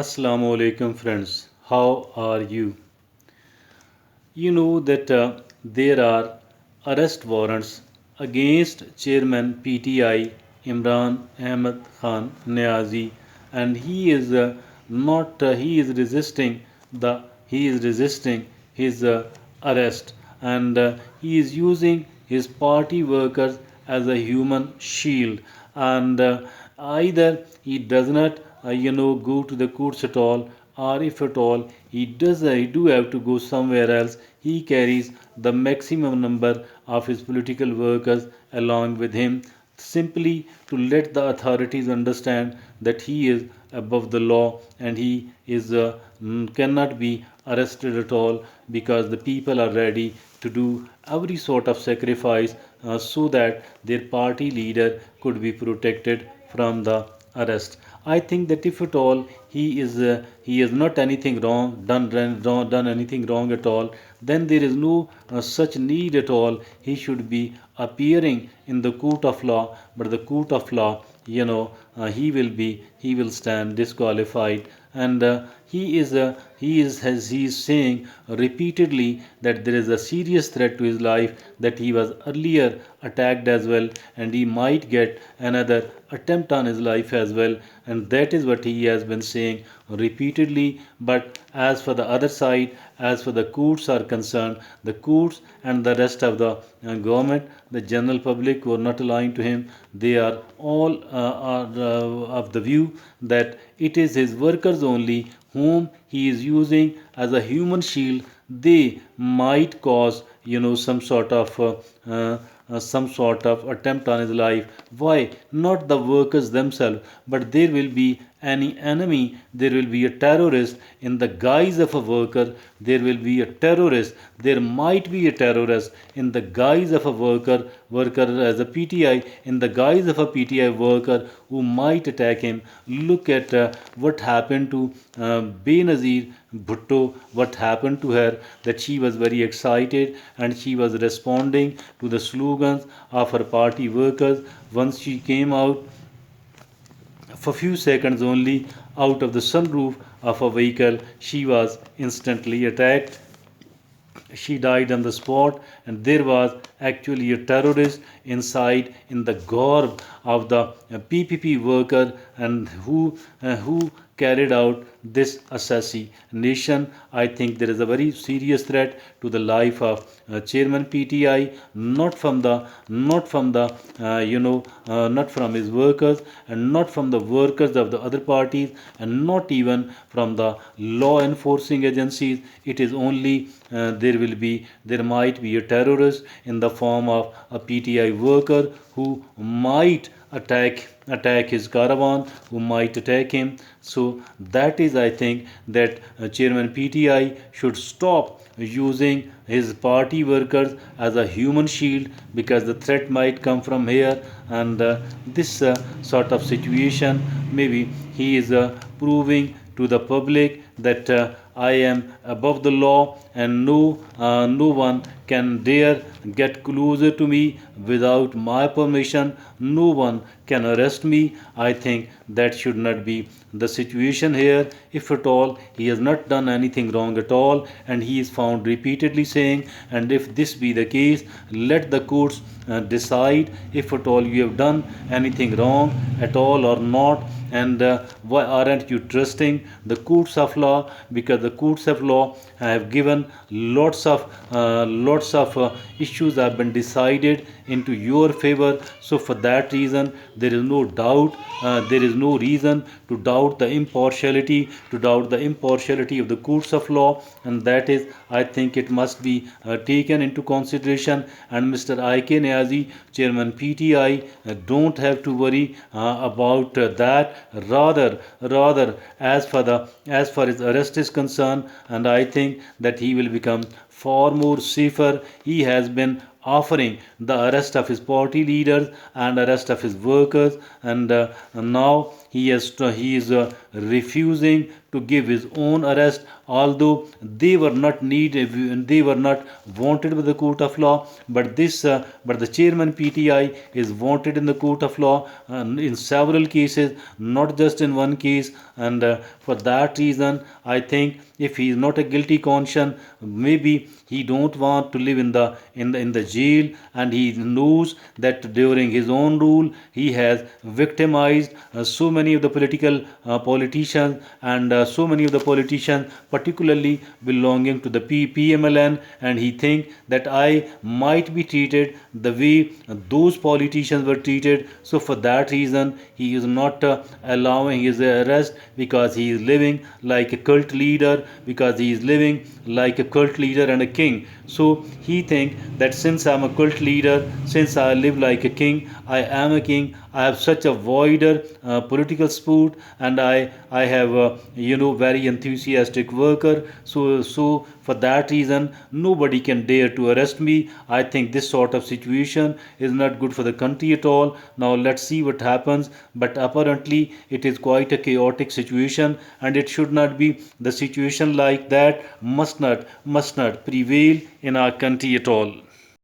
Assalamu alaikum friends. How are you? You know that there are arrest warrants against Chairman PTI Imran Ahmad Khan Niazi, and he is resisting his arrest, and he is using his party workers as a human shield, and either he does not go to the courts at all, or if at all he do have to go somewhere else, he carries the maximum number of his political workers along with him, simply to let the authorities understand that he is above the law, and he cannot be arrested at all, because the people are ready to do every sort of sacrifice so that their party leader could be protected from the arrest. I think that if at all he has not anything done anything wrong at all, then there is no such need at all. He should be appearing in the court of law, but the court of law, he will stand disqualified, and he is saying repeatedly that there is a serious threat to his life, that he was earlier attacked as well, and he might get another attempt on his life as well, and that is what he has been saying repeatedly. But as for the other side, as for the courts are concerned, the courts and the rest of the government, the general public who are not aligned to him, they are all of the view that it is his workers only whom he is using as a human shield. They might cause some sort of attempt on his life. Why not the workers themselves, but there will be any enemy, there will be a terrorist in the guise of a worker, there will be a terrorist, there might be a terrorist in the guise of a worker as a PTI, in the guise of a PTI worker who might attack him. Look at what happened to Benazir Bhutto, what happened to her, that she was very excited and she was responding to the slogans of her party workers. Once she came out for few seconds only out of the sunroof of a vehicle, she was instantly attacked. She died on the spot, and there was actually a terrorist inside in the garb of the PPP worker, and who carried out this assassination. I think there is a very serious threat to the life of Chairman PTI, not from the not from his workers, and not from the workers of the other parties, and not even from the law enforcing agencies. It is only there might be a terrorist in the form of a PTI worker who might attack his caravan, who might attack him. So that is, I think, that Chairman PTI should stop using his party workers as a human shield, because the threat might come from here, and this sort of situation, maybe he is proving to the public that I am above the law, and no one can dare get closer to me without my permission. No one can arrest me. I think that should not be the situation here. If at all he has not done anything wrong at all, and he is found repeatedly saying, and if this be the case, let the courts decide if at all you have done anything wrong at all or not. And why aren't you trusting the courts of law? Because the courts of law have given lots of issues have been decided into your favor. So for that reason, there is no doubt, there is no reason to doubt the impartiality of the courts of law, and that is, I think, it must be taken into consideration. And Mr. IK Niazi, Chairman PTI, don't have to worry about that. Rather, as far as arrest is concerned, and I think that he will become far more safer. He has been offering the arrest of his party leaders and arrest of his workers, and now he is refusing to give his own arrest, although they were not needed, they were not wanted by the court of law. But but the chairman PTI is wanted in the court of law in several cases, not just in one case. And for that reason, I think if he is not a guilty conscience, maybe he don't want to live in the jail, and he knows that during his own rule he has victimized so many of the politicians, and so many of the politicians particularly belonging to the PMLN, and he think that I might be treated the way those politicians were treated. So for that reason he is not allowing his arrest, because he is living like a cult leader, because he is living like a cult leader and a king. So he think that since I'm a cult leader, since I live like a king, I am a king, I have such a wider political support, and I have very enthusiastic worker. So for that reason nobody can dare to arrest me. I think this sort of situation is not good for the country at all. Now let's see what happens, but apparently it is quite a chaotic situation, and it should not be. The situation like that must not prevail in our country at all.